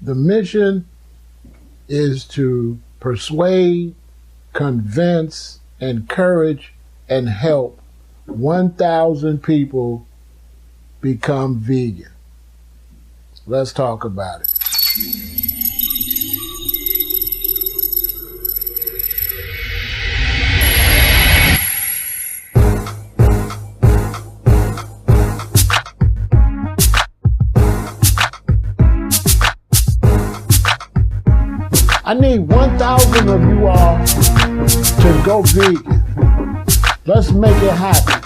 The mission is to persuade, convince, encourage, and help 1,000 people become vegan. Let's talk about it. I need 1,000 of you all to go vegan. Let's make it happen.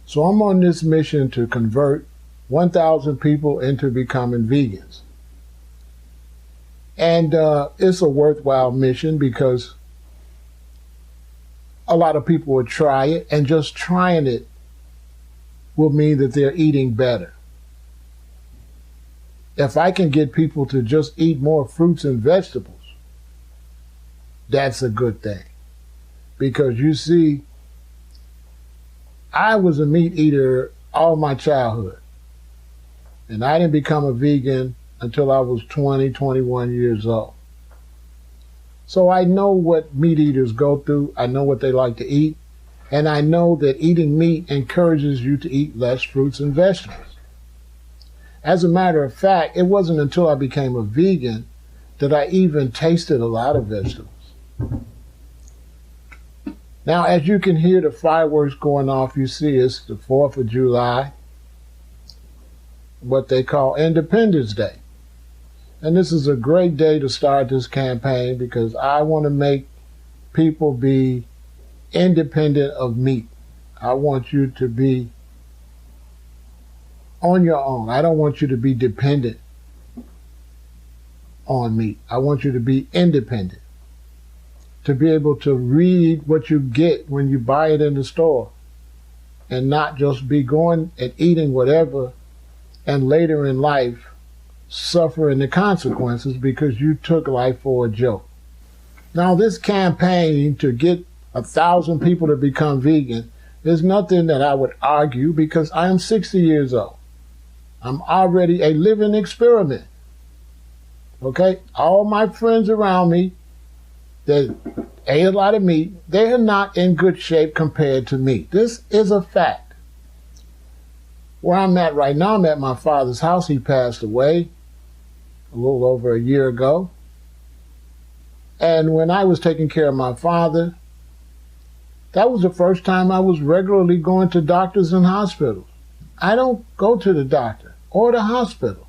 So I'm on this mission to convert 1,000 people into becoming vegans. And it's a worthwhile mission because a lot of people will try it, and just trying it will mean that they're eating better. If I can get people to just eat more fruits and vegetables, that's a good thing. Because you see, I was a meat eater all my childhood. And I didn't become a vegan until I was 20, 21 years old. So I know what meat eaters go through. I know what they like to eat. And I know that eating meat encourages you to eat less fruits and vegetables. As a matter of fact, it wasn't until I became a vegan that I even tasted a lot of vegetables. Now, as you can hear the fireworks going off, you see it's the 4th of July, what they call Independence Day. And this is a great day to start this campaign because I want to make people be independent of meat. I want you to be on your own. I don't want you to be dependent on meat. I want you to be independent. To be able to read what you get when you buy it in the store and not just be going and eating whatever and later in life suffering the consequences because you took life for a joke. Now, this campaign to get 1,000 people to become vegan is nothing that I would argue because I am 60 years old. I'm already a living experiment. Okay? All my friends around me that ate a lot of meat, they are not in good shape compared to me. This is a fact. Where I'm at right now, I'm at my father's house. He passed away a little over a year ago. And when I was taking care of my father, that was the first time I was regularly going to doctors and hospitals. I don't go to the doctor or the hospital.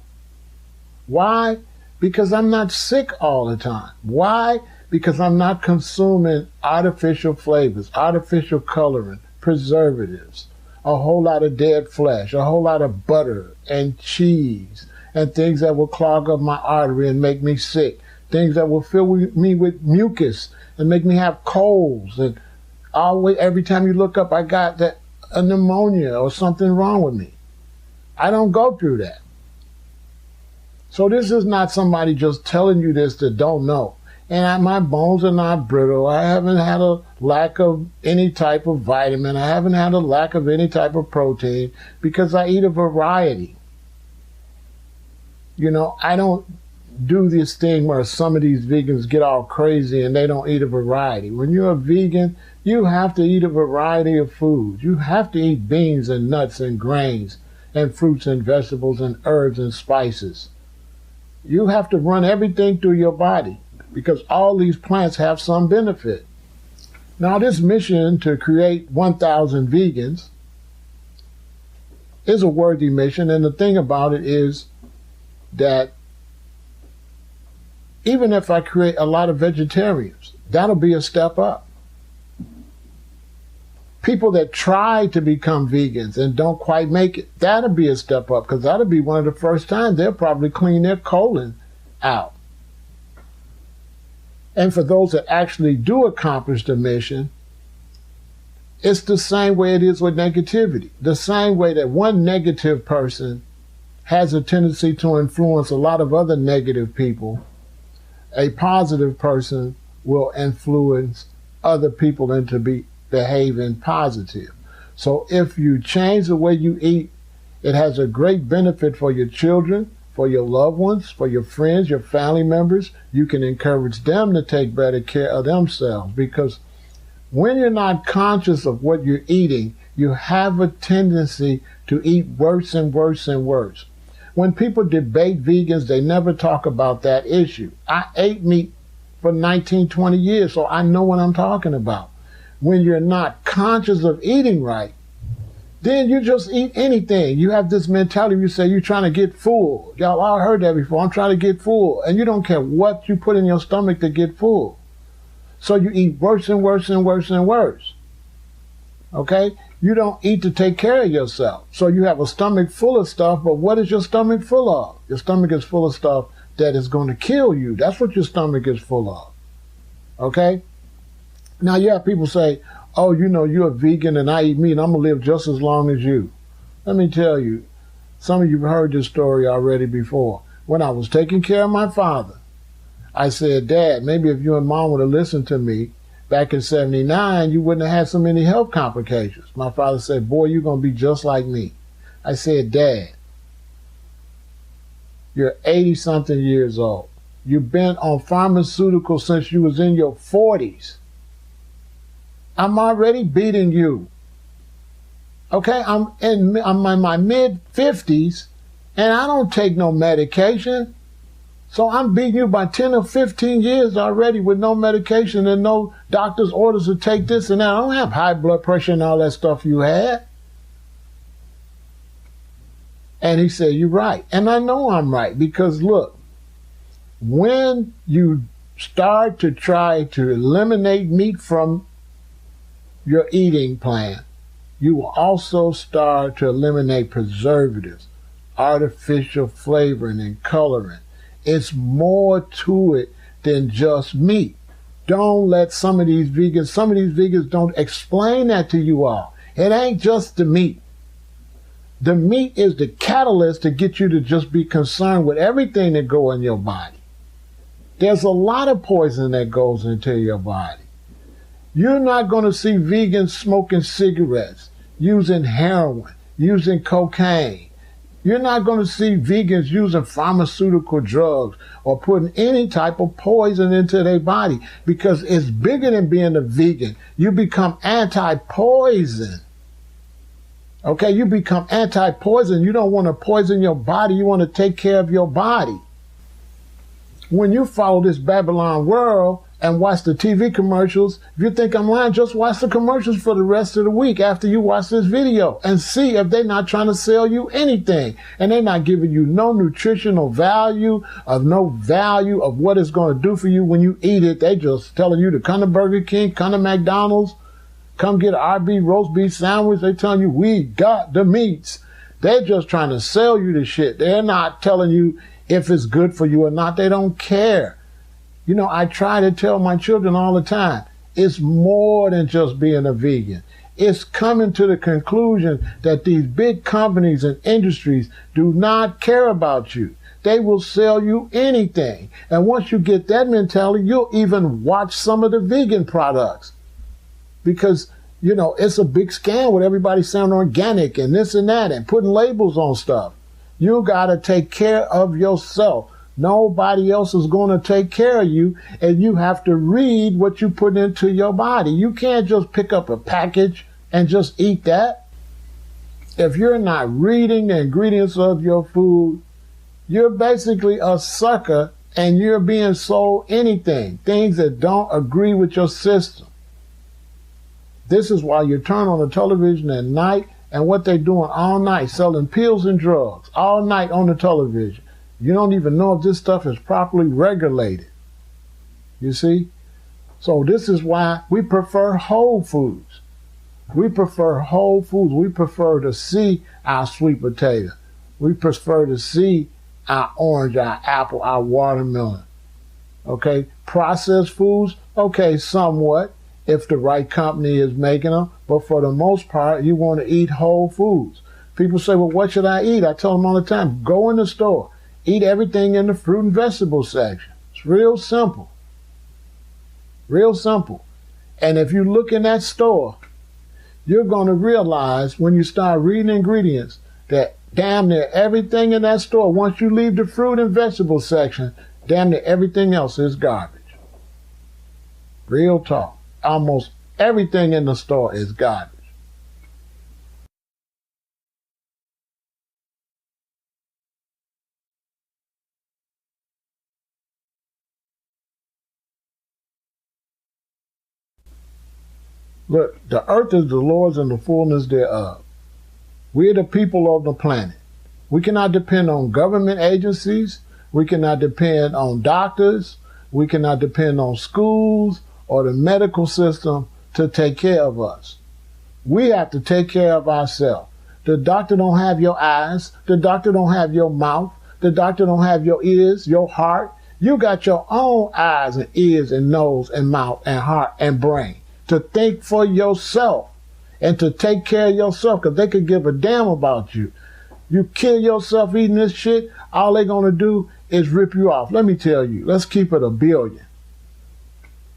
Why? Because I'm not sick all the time. Why? Because I'm not consuming artificial flavors, artificial coloring, preservatives, a whole lot of dead flesh, a whole lot of butter and cheese, and things that will clog up my artery and make me sick, things that will fill me with mucus and make me have colds. And always, every time you look up, I got a pneumonia or something wrong with me. I don't go through that. So this is not somebody just telling you this that don't know. And my bones are not brittle. I haven't had a lack of any type of vitamin. I haven't had a lack of any type of protein because I eat a variety. You know, I don't do this thing where some of these vegans get all crazy and they don't eat a variety. When you're a vegan, you have to eat a variety of foods. You have to eat beans and nuts and grains and fruits and vegetables and herbs and spices. You have to run everything through your body because all these plants have some benefit. Now, this mission to create 1,000 vegans is a worthy mission, and the thing about it is that even if I create a lot of vegetarians, that'll be a step up. People that try to become vegans and don't quite make it, that'll be a step up, because that'll be one of the first times they'll probably clean their colon out. And for those that actually do accomplish the mission, it's the same way it is with negativity. The same way that one negative person has a tendency to influence a lot of other negative people, a positive person will influence other people into behaving positive. So if you change the way you eat, it has a great benefit for your children, for your loved ones, for your friends, your family members. You can encourage them to take better care of themselves, because when you're not conscious of what you're eating, you have a tendency to eat worse and worse and worse. When people debate vegans, they never talk about that issue. I ate meat for 19, 20 years, so I know what I'm talking about. When you're not conscious of eating right, then you just eat anything. You have this mentality, you say you're trying to get full. Y'all all heard that before, I'm trying to get full. And you don't care what you put in your stomach to get full. So you eat worse and worse and worse and worse. Okay? You don't eat to take care of yourself. So you have a stomach full of stuff, but what is your stomach full of? Your stomach is full of stuff that is going to kill you. That's what your stomach is full of. Okay? Now you have people say, oh, you know, you're a vegan and I eat meat and I'm going to live just as long as you. Let me tell you, some of you have heard this story already before. When I was taking care of my father, I said, Dad, maybe if you and Mom would have listened to me back in 79, you wouldn't have had so many health complications. My father said, boy, you're going to be just like me. I said, Dad, you're 80-something years old. You've been on pharmaceuticals since you was in your 40s. I'm already beating you. Okay, I'm in my mid-50s, and I don't take no medication. So I'm beating you by 10 or 15 years already with no medication and no doctor's orders to take this and that. I don't have high blood pressure and all that stuff you had. And he said, you're right. And I know I'm right, because look, when you start to try to eliminate meat from your eating plan, you will also start to eliminate preservatives, artificial flavoring and coloring. It's more to it than just meat. Don't let some of these vegans don't explain that to you all. It ain't just the meat. The meat is the catalyst to get you to just be concerned with everything that goes in your body. There's a lot of poison that goes into your body. You're not going to see vegans smoking cigarettes, using heroin, using cocaine. You're not going to see vegans using pharmaceutical drugs or putting any type of poison into their body, because it's bigger than being a vegan. You become anti-poison. Okay, you become anti-poison. You don't want to poison your body. You want to take care of your body. When you follow this Babylon world and watch the TV commercials, if you think I'm lying, just watch the commercials for the rest of the week after you watch this video and see if they're not trying to sell you anything. And they're not giving you no nutritional value, of what it's going to do for you when you eat it. They just telling you to come to Burger King, come to McDonald's, come get an RB roast beef sandwich. They telling you, we got the meats. They're just trying to sell you the shit. They're not telling you if it's good for you or not. They don't care. You know, I try to tell my children all the time, it's more than just being a vegan. It's coming to the conclusion that these big companies and industries do not care about you. They will sell you anything. And once you get that mentality, you'll even watch some of the vegan products. Because, you know, it's a big scam with everybody saying organic and this and that and putting labels on stuff. You got to take care of yourself. Nobody else is going to take care of you, and you have to read what you put into your body. You can't just pick up a package and just eat that. If you're not reading the ingredients of your food, you're basically a sucker, and you're being sold anything, things that don't agree with your system. This is why you turn on the television at night, and what they're doing all night, selling pills and drugs all night on the television. You don't even know if this stuff is properly regulated. You see? So this is why we prefer whole foods. We prefer whole foods. We prefer to see our sweet potato. We prefer to see our orange, our apple, our watermelon. Okay? Processed foods, okay, somewhat, if the right company is making them. But for the most part, you want to eat whole foods. People say, well, what should I eat? I tell them all the time, go in the store. Eat everything in the fruit and vegetable section. It's real simple. Real simple. And if you look in that store, you're going to realize when you start reading ingredients that damn near everything in that store, once you leave the fruit and vegetable section, damn near everything else is garbage. Real talk. Almost everything in the store is garbage. Look, the earth is the Lord's and the fullness thereof. We are the people of the planet. We cannot depend on government agencies. We cannot depend on doctors. We cannot depend on schools or the medical system to take care of us. We have to take care of ourselves. The doctor don't have your eyes. The doctor don't have your mouth. The doctor don't have your ears, your heart. You got your own eyes and ears and nose and mouth and heart and brain to think for yourself and to take care of yourself, because they could give a damn about you. You kill yourself eating this shit, all they're going to do is rip you off. Let me tell you, let's keep it a billion.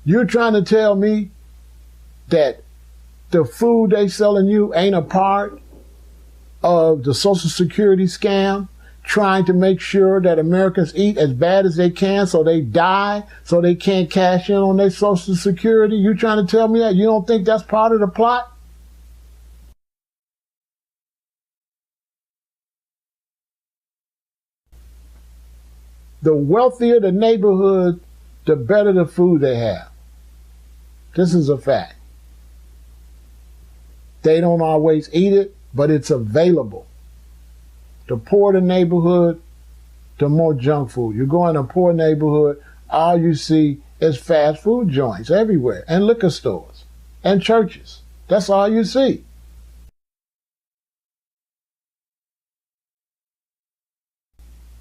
You're trying to tell me that the food they selling you ain't a part of the Social Security scam, trying to make sure that Americans eat as bad as they can so they die, so they can't cash in on their Social Security? You trying to tell me that? You don't think that's part of the plot? The wealthier the neighborhood, the better the food they have. This is a fact. They don't always eat it, but it's available. The poorer the neighborhood, the more junk food. You go in a poor neighborhood, all you see is fast food joints everywhere, and liquor stores, and churches. That's all you see.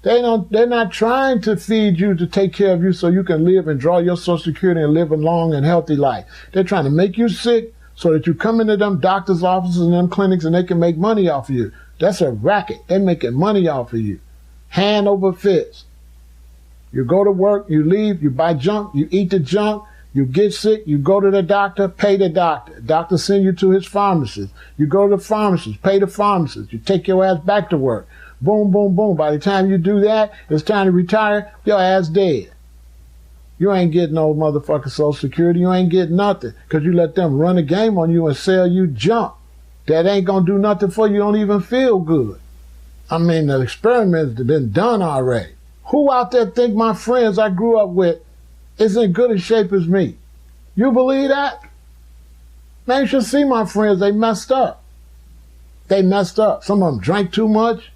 They're not trying to feed you to take care of you so you can live and draw your Social Security and live a long and healthy life. They're trying to make you sick so that you come into them doctor's offices and them clinics and they can make money off of you. That's a racket. They're making money off of you. Hand over fist. You go to work, you leave, you buy junk, you eat the junk, you get sick, you go to the doctor, pay the doctor. Doctor send you to his pharmacist. You go to the pharmacist, pay the pharmacist. You take your ass back to work. Boom, boom, boom. By the time you do that, it's time to retire, your ass dead. You ain't getting no motherfucking Social Security. You ain't getting nothing because you let them run a game on you and sell you junk that ain't going to do nothing for you. You don't even feel good. I mean, the experiments have been done already. Who out there think my friends I grew up with is in good a shape as me? You believe that? Man, you should see my friends. They messed up. They messed up. Some of them drank too much.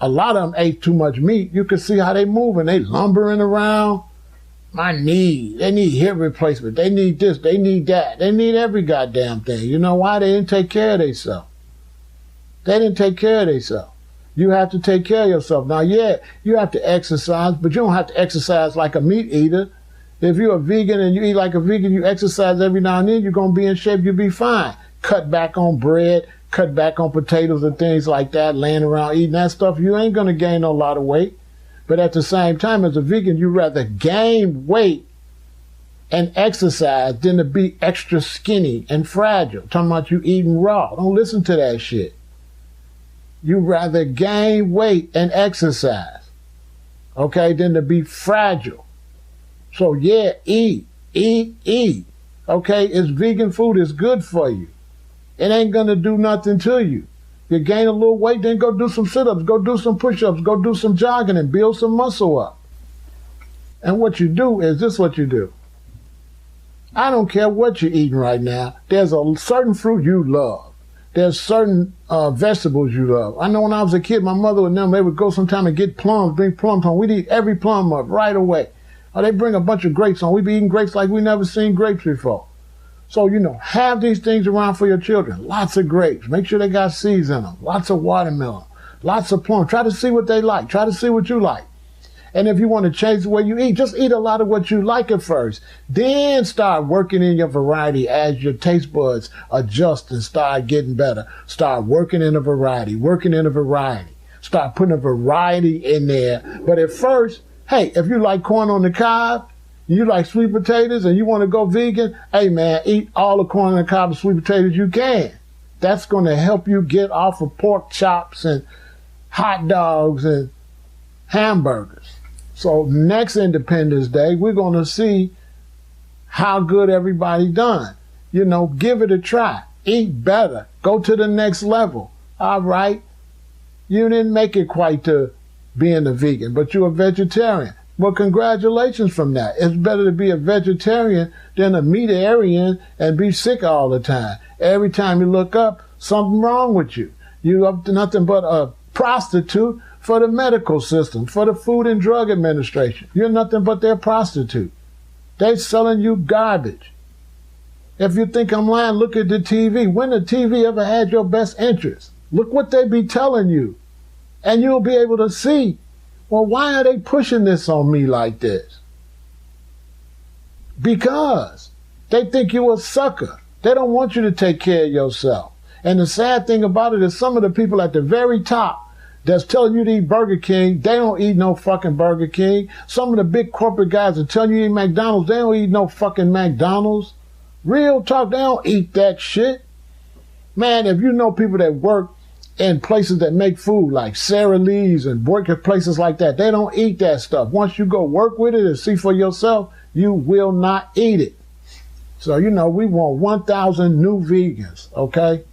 A lot of them ate too much meat. You can see how they moving. They lumbering around. My knee. They need hip replacement. They need this. They need that. They need every goddamn thing. You know why? They didn't take care of themselves. They didn't take care of themselves. You have to take care of yourself. Now, yeah, you have to exercise, but you don't have to exercise like a meat eater. If you're a vegan and you eat like a vegan, you exercise every now and then, you're going to be in shape. You'll be fine. Cut back on bread. Cut back on potatoes and things like that, laying around eating that stuff. You ain't going to gain a lot of weight. But at the same time, as a vegan, you'd rather gain weight and exercise than to be extra skinny and fragile. Talking about you eating raw. Don't listen to that shit. You'd rather gain weight and exercise. okay, than to be fragile. So yeah, eat. Okay, it's vegan food. It's good for you. It ain't gonna do nothing to you. You gain a little weight, then go do some sit-ups, go do some push-ups, go do some jogging and build some muscle up. And what you do is this: what you do. I don't care what you're eating right now. There's a certain fruit you love. There's certain vegetables you love. I know when I was a kid, my mother and them, they would go sometime and get plums, bring plums home. We'd eat every plum up right away. Or they bring a bunch of grapes on. We'd be eating grapes like we never seen grapes before. So, have these things around for your children. Lots of grapes. Make sure they got seeds in them. Lots of watermelon. Lots of plums. Try to see what they like. Try to see what you like. And if you want to change the way you eat, just eat a lot of what you like at first. Then start working in your variety as your taste buds adjust and start getting better. Start working in a variety. Start putting a variety in there. But at first, hey, if you like corn on the cob, you like sweet potatoes, and you want to go vegan, hey, man, eat all the corn on the cob and sweet potatoes you can. That's going to help you get off of pork chops and hot dogs and hamburgers. So next Independence Day, we're going to see how good everybody done. Give it a try. Eat better. Go to the next level. All right. You didn't make it quite to being a vegan, but you're a vegetarian. Well, congratulations from that. It's better to be a vegetarian than a meatarian and be sick all the time. Every time you look up, something wrong with you. You're up to nothing but a prostitute for the medical system, for the Food and Drug Administration. You're nothing but their prostitute. They're selling you garbage. If you think I'm lying, look at the TV. When the TV ever had your best interest? Look what they be telling you. And you'll be able to see, well, why are they pushing this on me like this? Because they think you're a sucker. They don't want you to take care of yourself. And the sad thing about it is some of the people at the very top that's telling you to eat Burger King, they don't eat no fucking Burger King. Some of the big corporate guys are telling you to eat McDonald's, they don't eat no fucking McDonald's. Real talk, they don't eat that shit. Man, if you know people that work in places that make food, like Sara Lee's and work at places like that, they don't eat that stuff. Once you go work with it and see for yourself, you will not eat it. So, we want 1,000 new vegans, okay?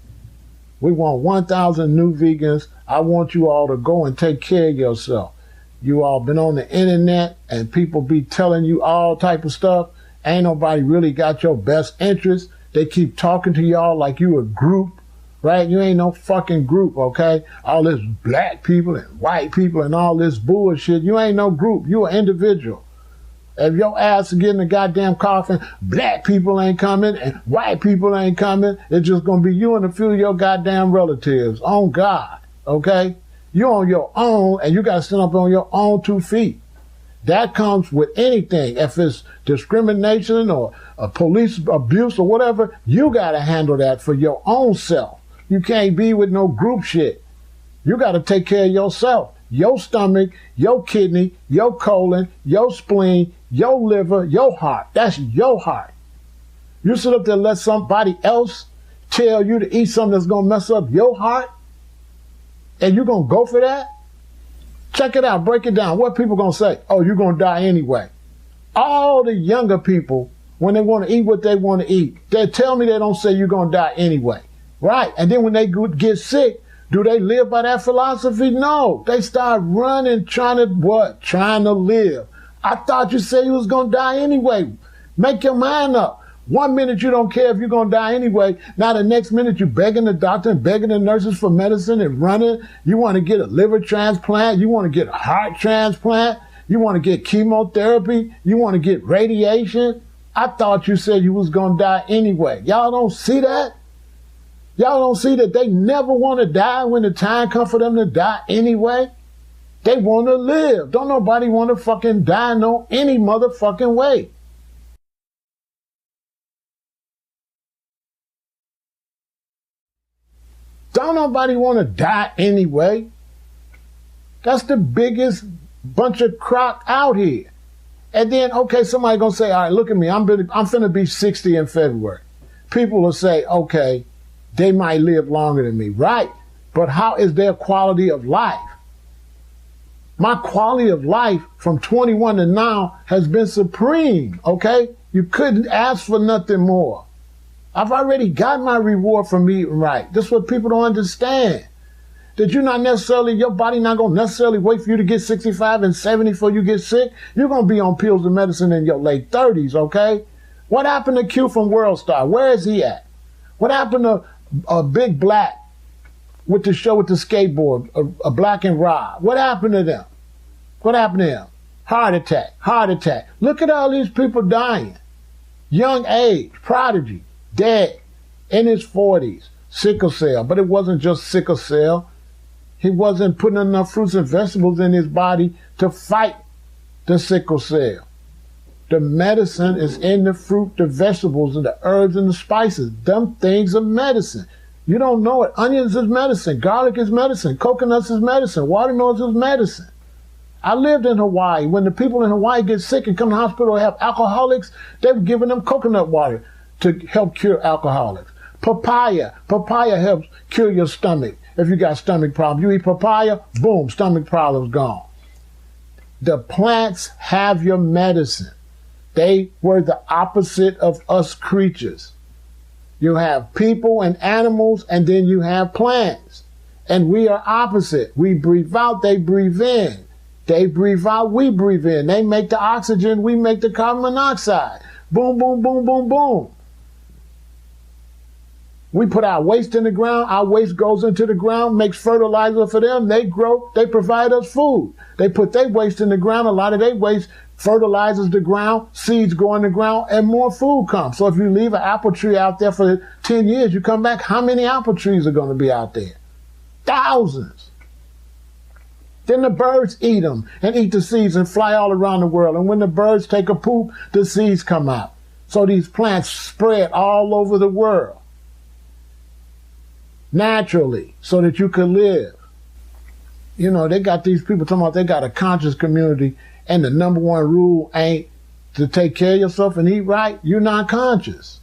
We want 1,000 new vegans. I want you all to go and take care of yourself. You all been on the internet and people be telling you all type of stuff. Ain't nobody really got your best interest. They keep talking to y'all like you a group, right? You ain't no fucking group, okay? All this black people and white people and all this bullshit. You ain't no group. You an individual. If your ass is getting a goddamn coffin, black people ain't coming and white people ain't coming. It's just going to be you and a few of your goddamn relatives. On God, okay? You're on your own and you got to stand up on your own 2 feet. That comes with anything. If it's discrimination or police abuse or whatever, you got to handle that for your own self. You can't be with no group shit. You got to take care of yourself. Your stomach, your kidney, your colon, your spleen, your liver, your heart. That's your heart. You sit up there and let somebody else tell you to eat something that's going to mess up your heart? And you're going to go for that? Check it out. Break it down. What people going to say? Oh, you're going to die anyway. All the younger people, when they want to eat what they want to eat, they tell me they don't say you're going to die anyway. Right? And then when they get sick, do they live by that philosophy? No. They start running, trying to what? Trying to live. I thought you said you was going to die anyway. Make your mind up. 1 minute you don't care if you're going to die anyway. Now the next minute you're begging the doctor and begging the nurses for medicine and running. You want to get a liver transplant. You want to get a heart transplant. You want to get chemotherapy. You want to get radiation. I thought you said you was going to die anyway. Y'all don't see that? Y'all don't see that they never want to die when the time comes for them to die anyway? They want to live. Don't nobody want to fucking die no any motherfucking way. Don't nobody want to die anyway. That's the biggest bunch of crock out here. And then, okay, somebody gonna say, all right, look at me. I'm finna be 60 in February. People will say, okay, they might live longer than me, right? But how is their quality of life? My quality of life from 21 to now has been supreme, okay? You couldn't ask for nothing more. I've already got my reward from eating right. That's what people don't understand. That you're not necessarily, your body not going to necessarily wait for you to get 65 and 70 before you get sick. You're going to be on pills and medicine in your late 30s, okay? What happened to Q from World Star? Where is he at? What happened to a Big Black with the show with the skateboard, a Black and Rob? What happened to them? What happened to them? Heart attack, heart attack. Look at all these people dying. Young age, prodigy, dead, in his 40s, sickle cell. But it wasn't just sickle cell. He wasn't putting enough fruits and vegetables in his body to fight the sickle cell. The medicine is in the fruit, the vegetables, and the herbs and the spices. Them things are medicine. You don't know it. Onions is medicine. Garlic is medicine. Coconuts is medicine. Watermelons is medicine. I lived in Hawaii. When the people in Hawaii get sick and come to the hospital and have alcoholics, they were giving them coconut water to help cure alcoholics. Papaya. Papaya helps cure your stomach. If you got stomach problems, you eat papaya, boom, stomach problems gone. The plants have your medicine. They were the opposite of us creatures. You have people and animals, and then you have plants. And we are opposite. We breathe out, they breathe in. They breathe out, we breathe in. They make the oxygen, we make the carbon monoxide. Boom, boom, boom, boom, boom. We put our waste in the ground, our waste goes into the ground, makes fertilizer for them, they grow, they provide us food. They put their waste in the ground, a lot of their waste fertilizes the ground, seeds go in the ground, and more food comes. So if you leave an apple tree out there for 10 years, you come back, how many apple trees are going to be out there? Thousands. Then the birds eat them and eat the seeds and fly all around the world. And when the birds take a poop, the seeds come out. So these plants spread all over the world naturally so that you could live. You know, they got these people talking about they got a conscious community and the number one rule ain't to take care of yourself and eat right. You're not conscious.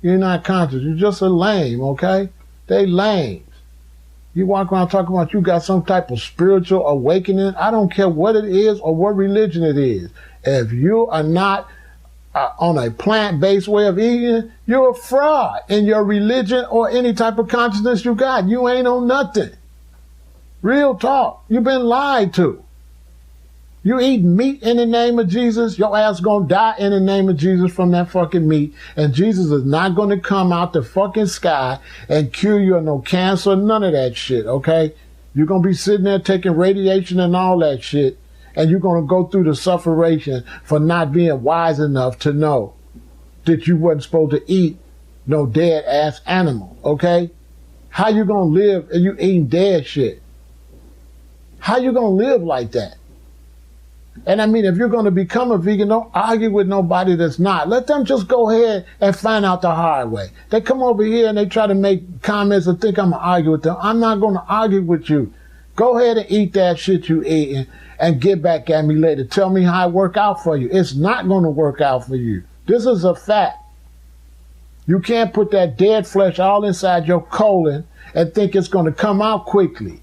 You're not conscious. You're just a lame, okay? They lames. You walk around talking about you got some type of spiritual awakening. I don't care what it is or what religion it is. If you are not on a plant-based way of eating, you're a fraud in your religion or any type of consciousness you got. You ain't on nothing. Real talk. You've been lied to. You eat meat in the name of Jesus, your ass gonna die in the name of Jesus from that fucking meat. And Jesus is not gonna come out the fucking sky and cure you of no cancer, none of that shit, okay? You're gonna be sitting there taking radiation and all that shit. And you're going to go through the sufferation for not being wise enough to know that you wasn't supposed to eat no dead ass animal, okay? How you going to live and you eating dead shit? How you going to live like that? And I mean, if you're going to become a vegan, don't argue with nobody that's not. Let them just go ahead and find out the hard way. They come over here and they try to make comments and think I'm going to argue with them. I'm not going to argue with you. Go ahead and eat that shit you eating and get back at me later. Tell me how it work out for you. It's not going to work out for you. This is a fact. You can't put that dead flesh all inside your colon and think it's going to come out quickly.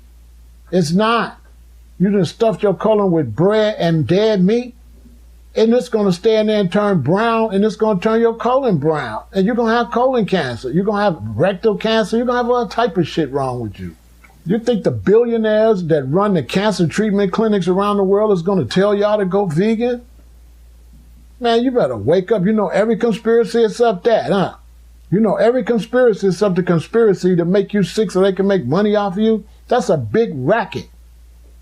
It's not. You just stuffed your colon with bread and dead meat, and it's going to stay in there and turn brown, and it's going to turn your colon brown. And you're going to have colon cancer. You're going to have rectal cancer. You're going to have all type of shit wrong with you. You think the billionaires that run the cancer treatment clinics around the world is going to tell y'all to go vegan? Man, you better wake up. You know every conspiracy except that, huh? You know every conspiracy except the conspiracy to make you sick so they can make money off of you. That's a big racket,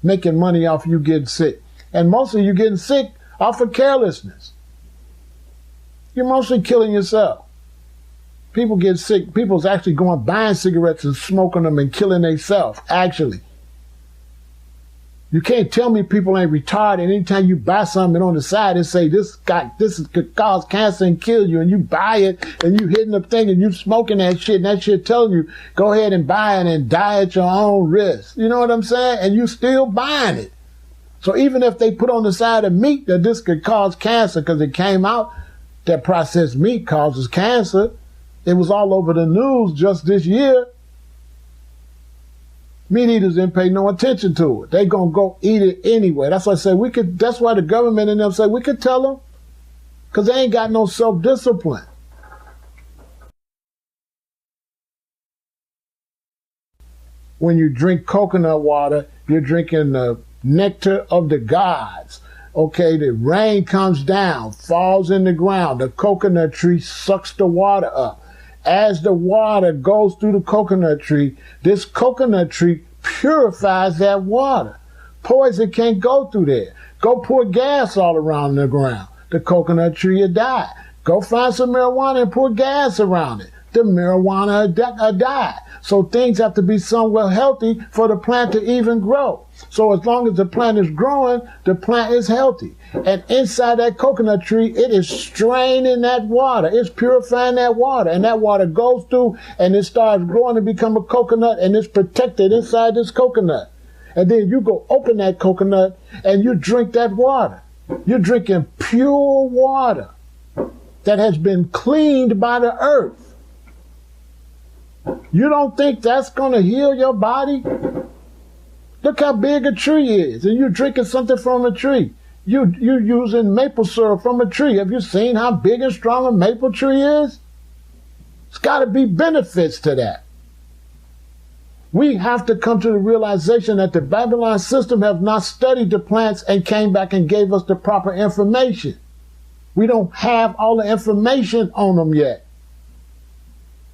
making money off of you getting sick. And mostly you getting sick off of carelessness. You're mostly killing yourself. People get sick. People's actually going buying cigarettes and smoking them and killing themselves, actually. You can't tell me people ain't retarded. Anytime you buy something on the side and say this could cause cancer and kill you, and you buy it and you hitting the thing and you smoking that shit, and that shit telling you go ahead and buy it and die at your own risk. You know what I'm saying? And you still buying it. So even if they put on the side of meat that this could cause cancer because it came out that processed meat causes cancer, it was all over the news just this year. Meat eaters didn't pay no attention to it. They gonna go eat it anyway. That's why I say that's why the government and them say we could tell them, because they ain't got no self-discipline. When you drink coconut water, you're drinking the nectar of the gods. Okay, the rain comes down, falls in the ground. The coconut tree sucks the water up. As the water goes through the coconut tree, this coconut tree purifies that water. Poison can't go through there. Go pour gas all around the ground. The coconut tree will die. Go find some marijuana and pour gas around it. The marijuana will die. So things have to be somewhat healthy for the plant to even grow. So as long as the plant is growing, the plant is healthy. And inside that coconut tree, it is straining that water. It's purifying that water. And that water goes through and it starts growing to become a coconut, and it's protected inside this coconut. And then you go open that coconut and you drink that water. You're drinking pure water that has been cleaned by the earth. You don't think that's going to heal your body? Look how big a tree is, and you're drinking something from a tree. You're using maple syrup from a tree. Have you seen how big and strong a maple tree is? It's got to be benefits to that. We have to come to the realization that the Babylon system have not studied the plants and came back and gave us the proper information. We don't have all the information on them yet.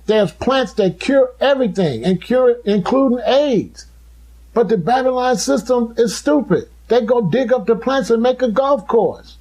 There's plants that cure everything, and including AIDS. But the Babylon system is stupid. They go dig up the plants and make a golf course.